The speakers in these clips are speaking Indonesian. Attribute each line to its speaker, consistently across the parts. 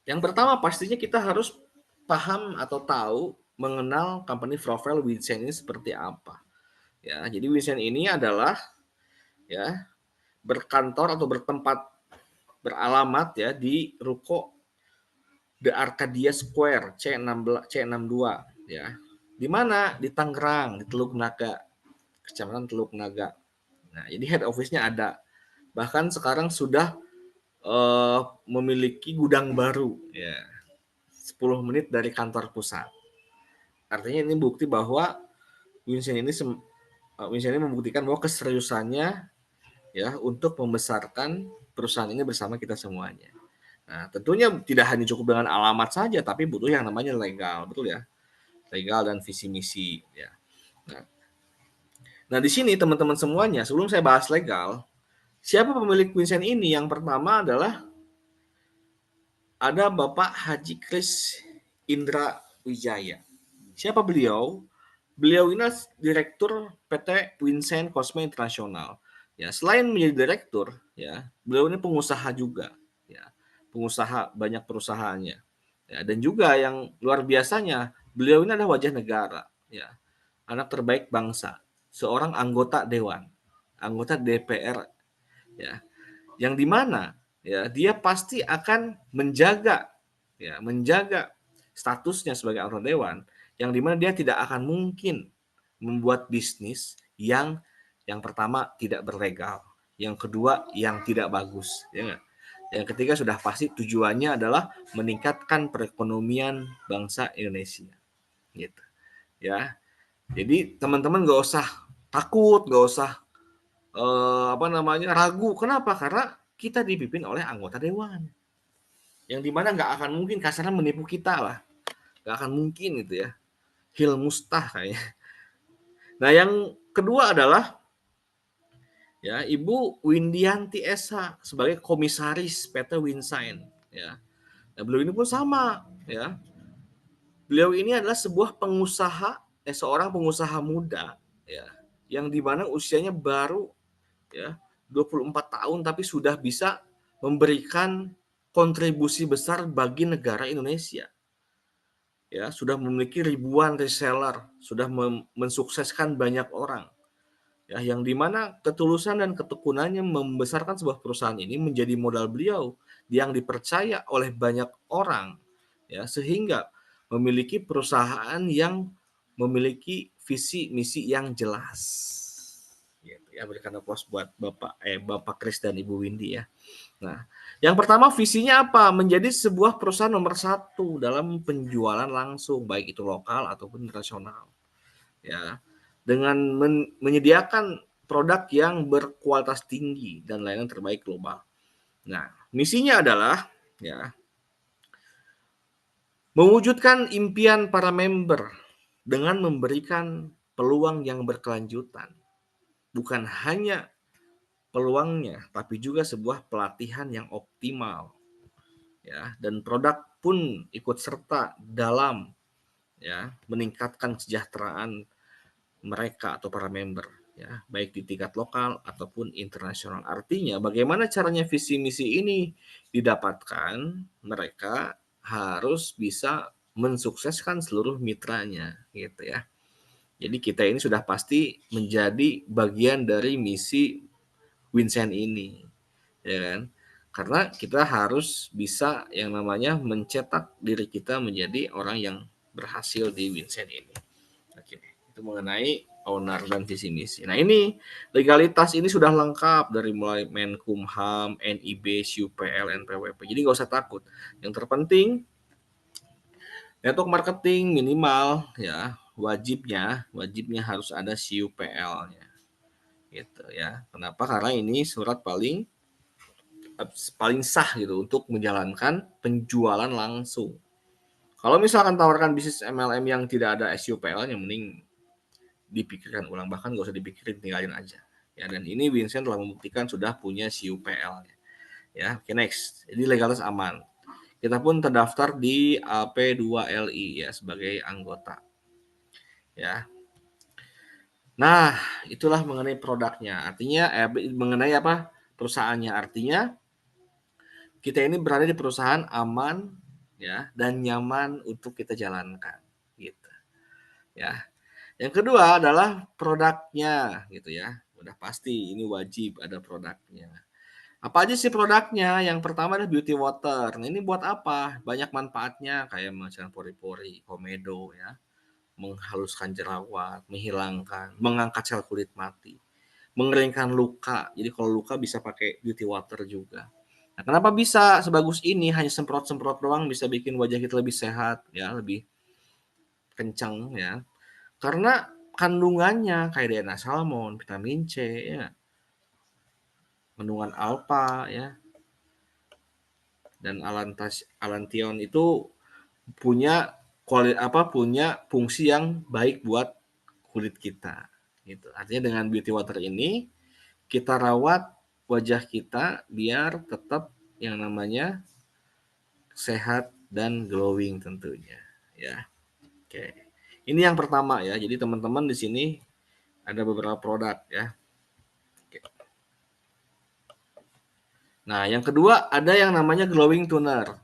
Speaker 1: Yang pertama pastinya kita harus paham atau tahu mengenal company profile Winsen ini seperti apa. Ya, jadi Winsen ini adalah ya berkantor atau bertempat beralamat ya di Ruko The Arcadia Square C62 ya. Di mana? Di Tangerang, di Teluk Naga, Kecamatan Teluk Naga. Nah, jadi head office-nya ada. Bahkan sekarang sudah memiliki gudang baru ya. 10 menit dari kantor pusat. Artinya ini bukti bahwa Winston ini membuktikan bahwa keseriusannya ya untuk membesarkan perusahaan ini bersama kita semuanya. Nah, tentunya tidak hanya cukup dengan alamat saja, tapi butuh yang namanya legal, betul ya? Legal dan visi misi ya. Nah, nah di sini teman-teman semuanya, sebelum saya bahas legal, siapa pemilik Winston ini? Yang pertama adalah ada Bapak Haji Kris Indra Wijaya. Siapa beliau? Beliau ini direktur PT Winston Cosme Internasional. Ya, selain menjadi direktur, ya, beliau ini pengusaha juga, ya. Pengusaha banyak perusahaannya. Ya, dan juga yang luar biasanya, beliau ini adalah wajah negara, ya. Anak terbaik bangsa, seorang anggota dewan, anggota DPR, ya. Yang di mana ya dia pasti akan menjaga statusnya sebagai anggota dewan, yang dimana dia tidak akan mungkin membuat bisnis yang pertama tidak berlegal, yang kedua yang tidak bagus, ya nggak? Yang ketiga sudah pasti tujuannya adalah meningkatkan perekonomian bangsa Indonesia, gitu ya. Jadi teman-teman nggak usah takut, nggak usah ragu. Kenapa? Karena kita dipimpin oleh anggota dewan, yang dimana nggak akan mungkin kasarnya menipu kita lah, nggak akan mungkin gitu ya, hil mustah kayaknya. Nah yang kedua adalah ya Ibu Windianti Esa sebagai komisaris PT Winsign ya. Nah, beliau ini pun sama ya. Beliau ini adalah seorang pengusaha muda ya, yang dimana usianya baru ya 24 tahun tapi sudah bisa memberikan kontribusi besar bagi negara Indonesia. Ya, sudah memiliki ribuan reseller, sudah mensukseskan banyak orang. Ya, yang dimana ketulusan dan ketekunannya membesarkan sebuah perusahaan ini menjadi modal beliau yang dipercaya oleh banyak orang, ya, sehingga memiliki perusahaan yang memiliki visi misi yang jelas. Gitu ya, berikan aplaus buat Bapak Kris dan Ibu Windy ya. Nah, yang pertama visinya apa? Menjadi sebuah perusahaan nomor satu dalam penjualan langsung, baik itu lokal ataupun internasional. Ya, dengan menyediakan produk yang berkualitas tinggi dan layanan terbaik global. Nah, misinya adalah ya mewujudkan impian para member dengan memberikan peluang yang berkelanjutan. Bukan hanya peluangnya, tapi juga sebuah pelatihan yang optimal. Ya, dan produk pun ikut serta dalam ya meningkatkan kesejahteraan mereka atau para member ya, baik di tingkat lokal ataupun internasional. Artinya bagaimana caranya visi misi ini didapatkan? Mereka harus bisa mensukseskan seluruh mitranya gitu ya. Jadi kita ini sudah pasti menjadi bagian dari misi Winsen ini, ya kan? Karena kita harus bisa yang namanya mencetak diri kita menjadi orang yang berhasil di Winsen ini. Oke, itu mengenai owner dan visi misi. Nah ini legalitas ini sudah lengkap dari mulai Menkumham, NIB, SUPL, NPWP. Jadi nggak usah takut. Yang terpenting network marketing minimal ya wajibnya harus ada SUPL-nya gitu ya. Kenapa? Karena ini surat paling sah gitu untuk menjalankan penjualan langsung. Kalau misalkan tawarkan bisnis MLM yang tidak ada SUPL-nya, mending dipikirkan ulang, bahkan nggak usah dipikirin, tinggalin aja ya. Dan ini Vincent telah membuktikan sudah punya CUPL ya. Oke, next, jadi legalitas aman, kita pun terdaftar di AP2LI ya sebagai anggota ya. Nah itulah mengenai produknya, artinya mengenai apa perusahaannya, artinya kita ini berada di perusahaan aman ya, dan nyaman untuk kita jalankan, gitu, ya. Yang kedua adalah produknya, gitu ya. Udah pasti ini wajib ada produknya. Apa aja sih produknya? Yang pertama adalah beauty water. Nah, ini buat apa? Banyak manfaatnya kayak menghilangkan pori-pori, komedo ya, menghaluskan jerawat, menghilangkan, mengangkat sel kulit mati, mengeringkan luka. Jadi kalau luka bisa pakai beauty water juga. Nah, kenapa bisa sebagus ini? Hanya semprot-semprot doang bisa bikin wajah kita lebih sehat ya, lebih kencang ya. Karena kandungannya kayak DNA salmon, vitamin C ya, kandungan alfa ya, dan alantion itu punya punya fungsi yang baik buat kulit kita gitu. Artinya dengan beauty water ini kita rawat wajah kita biar tetap yang namanya sehat dan glowing tentunya ya. Oke. Ini yang pertama ya. Jadi teman-teman di sini ada beberapa produk ya. Oke. Nah, yang kedua ada yang namanya glowing toner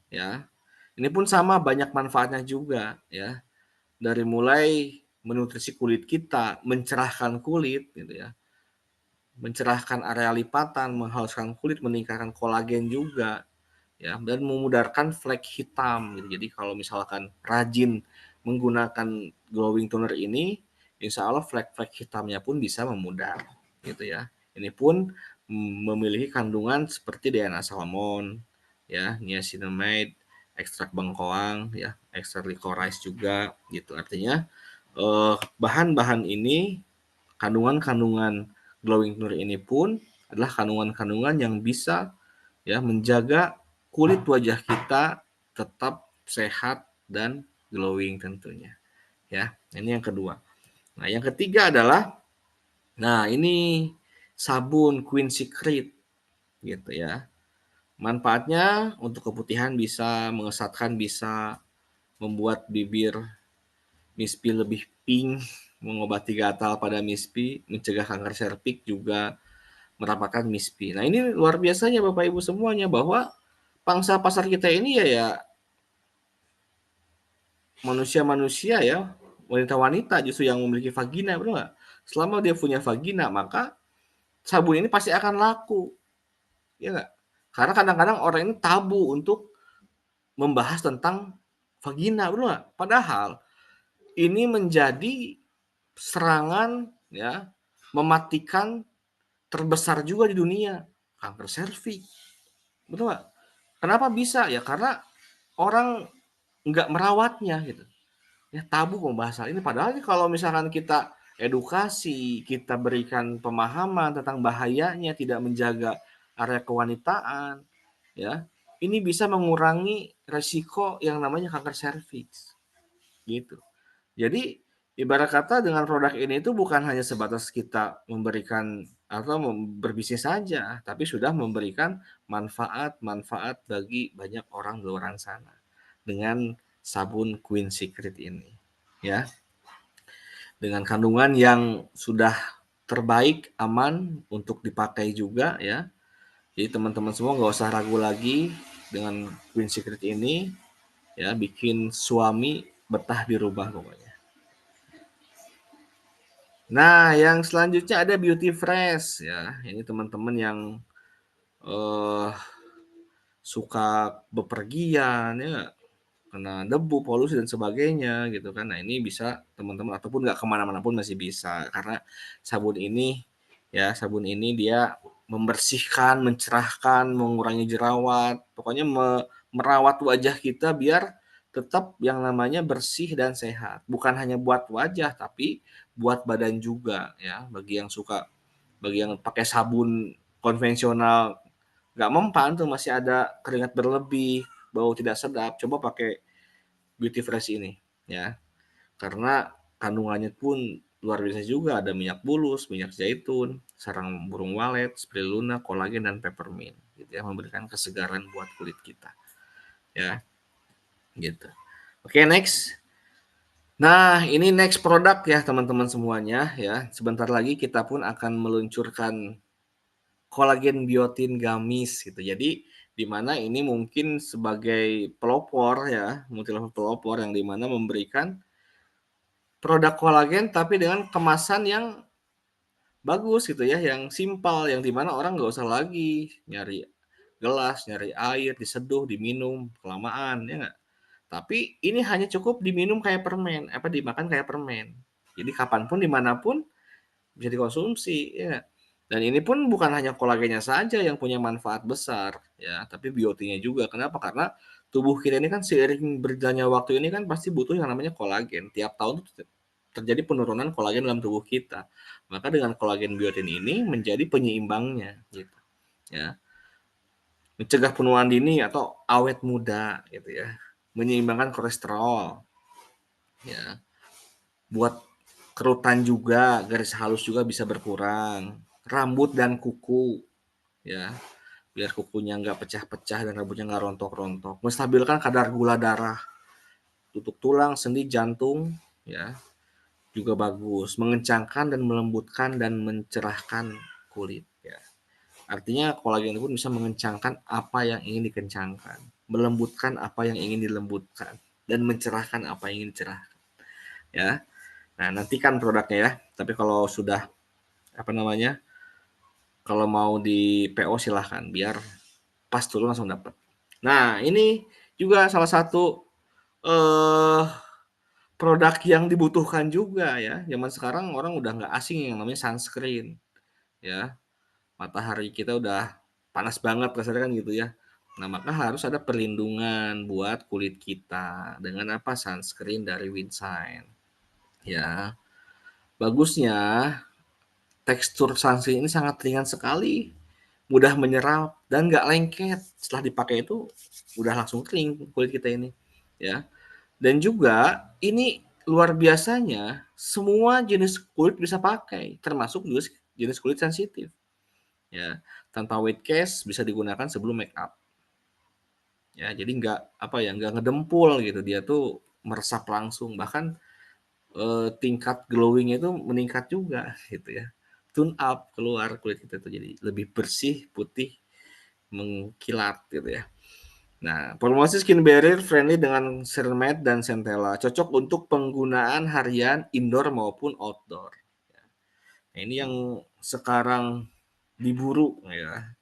Speaker 1: ya. Ini pun sama banyak manfaatnya juga ya. Dari mulai menutrisi kulit kita, mencerahkan kulit gitu ya. Mencerahkan area lipatan, menghaluskan kulit, meningkatkan kolagen juga ya, dan memudarkan flek hitam gitu. Jadi kalau misalkan rajin menggunakan glowing toner ini, insya Allah flek-flek hitamnya pun bisa memudar gitu ya. Ini pun memiliki kandungan seperti DNA salmon ya, niacinamide, ekstrak bengkoang ya, ekstrak licorice juga gitu. Artinya bahan-bahan ini, kandungan-kandungan glowing toner ini pun adalah kandungan-kandungan yang bisa ya menjaga kulit wajah kita tetap sehat dan glowing tentunya ya. Ini yang kedua. Nah, yang ketiga adalah ini sabun Queen Secret gitu ya. Manfaatnya untuk keputihan bisa, mengesatkan bisa, membuat bibir mispi lebih pink, mengobati gatal pada mispi, mencegah kanker serviks juga, merapatkan mispi. Nah, ini luar biasanya Bapak Ibu semuanya bahwa pangsa pasar kita ini ya manusia-manusia ya, wanita-wanita justru yang memiliki vagina, betul nggak? Selama dia punya vagina, maka sabun ini pasti akan laku, ya nggak? Karena kadang-kadang orang ini tabu untuk membahas tentang vagina, betul nggak? Padahal ini menjadi serangan ya, mematikan terbesar juga di dunia, kanker serviks, betul nggak? Kenapa bisa? Ya karena orang nggak merawatnya gitu. Ya tabu membahas hal ini. Padahal kalau misalkan kita edukasi, kita berikan pemahaman tentang bahayanya tidak menjaga area kewanitaan, ya ini bisa mengurangi resiko yang namanya kanker serviks, gitu. Jadi ibarat kata dengan produk ini itu bukan hanya sebatas kita memberikan atau berbisnis saja, tapi sudah memberikan manfaat-manfaat bagi banyak orang di luar sana dengan sabun Queen Secret ini, ya. Dengan kandungan yang sudah terbaik, aman untuk dipakai juga ya. Jadi teman-teman semua nggak usah ragu lagi dengan Queen Secret ini, ya bikin suami betah di rumah pokoknya. Nah, yang selanjutnya ada Beauty Fresh ya. Ini teman-teman yang suka bepergian ya, kena debu, polusi dan sebagainya gitu kan. Nah, ini bisa teman-teman ataupun nggak kemana-mana pun masih bisa karena sabun ini dia membersihkan, mencerahkan, mengurangi jerawat, pokoknya merawat wajah kita biar tetap yang namanya bersih dan sehat. Bukan hanya buat wajah tapi buat badan juga ya. Bagi yang pakai sabun konvensional nggak mempan tuh, masih ada keringat berlebih, bau tidak sedap, coba pakai Beauty Fresh ini ya. Karena kandungannya pun luar biasa juga, ada minyak bulus, minyak zaitun, sarang burung walet, spirulina, kolagen dan peppermint gitu ya, memberikan kesegaran buat kulit kita. Ya, gitu. Oke, next. Nah, ini next produk ya teman-teman semuanya ya. Sebentar lagi kita pun akan meluncurkan kolagen biotin gamis gitu. Jadi di mana ini mungkin sebagai pelopor ya, multilevel pelopor yang di mana memberikan produk kolagen tapi dengan kemasan yang bagus gitu ya, yang simpel, yang di mana orang nggak usah lagi nyari gelas, nyari air, diseduh, diminum kelamaan, ya nggak? Tapi ini hanya cukup diminum kayak permen, dimakan kayak permen. Jadi kapanpun, dimanapun bisa dikonsumsi, ya. Dan ini pun bukan hanya kolagennya saja yang punya manfaat besar, ya, tapi biotinnya juga. Kenapa? Karena tubuh kita ini kan seiring berjalannya waktu ini kan pasti butuh yang namanya kolagen. Tiap tahun tuh terjadi penurunan kolagen dalam tubuh kita. Maka dengan kolagen biotin ini menjadi penyeimbangnya, gitu, ya. Mencegah penuaan dini atau awet muda, gitu ya. Menyeimbangkan kolesterol, ya. Buat kerutan juga, garis halus juga bisa berkurang. Rambut dan kuku, ya, biar kukunya nggak pecah-pecah dan rambutnya nggak rontok-rontok. Menstabilkan kadar gula darah, tutuk tulang, sendi, jantung, ya, juga bagus. Mengencangkan dan melembutkan dan mencerahkan kulit, ya. Artinya kolagen pun bisa mengencangkan apa yang ingin dikencangkan, melembutkan apa yang ingin dilembutkan, dan mencerahkan apa yang ingin dicerahkan, ya. Nah, nantikan produknya ya. Tapi kalau sudah apa namanya? Kalau mau di PO silahkan biar pas turun langsung dapat. Nah, ini juga salah satu eh produk yang dibutuhkan juga ya. Zaman sekarang orang udah nggak asing yang namanya sunscreen ya. Matahari kita udah panas banget kasarnya kan gitu ya. Nah, maka harus ada perlindungan buat kulit kita dengan apa? Sunscreen dari Winshine. Ya. Bagusnya tekstur sunscreen ini sangat ringan sekali, mudah menyerap dan nggak lengket. Setelah dipakai itu udah langsung kering kulit kita ini, ya. Dan juga ini luar biasanya semua jenis kulit bisa pakai, termasuk juga jenis kulit sensitif, ya. Tanpa weight case bisa digunakan sebelum make up. Ya, jadi nggak ngedempul gitu, dia tuh meresap langsung, bahkan tingkat glowing itu meningkat juga gitu ya. Tune up keluar kulit kita tuh jadi lebih bersih, putih, mengkilat gitu ya. Nah, formulasi skin barrier friendly dengan ceramide dan centella, cocok untuk penggunaan harian indoor maupun outdoor. Nah, ini yang sekarang diburu ya.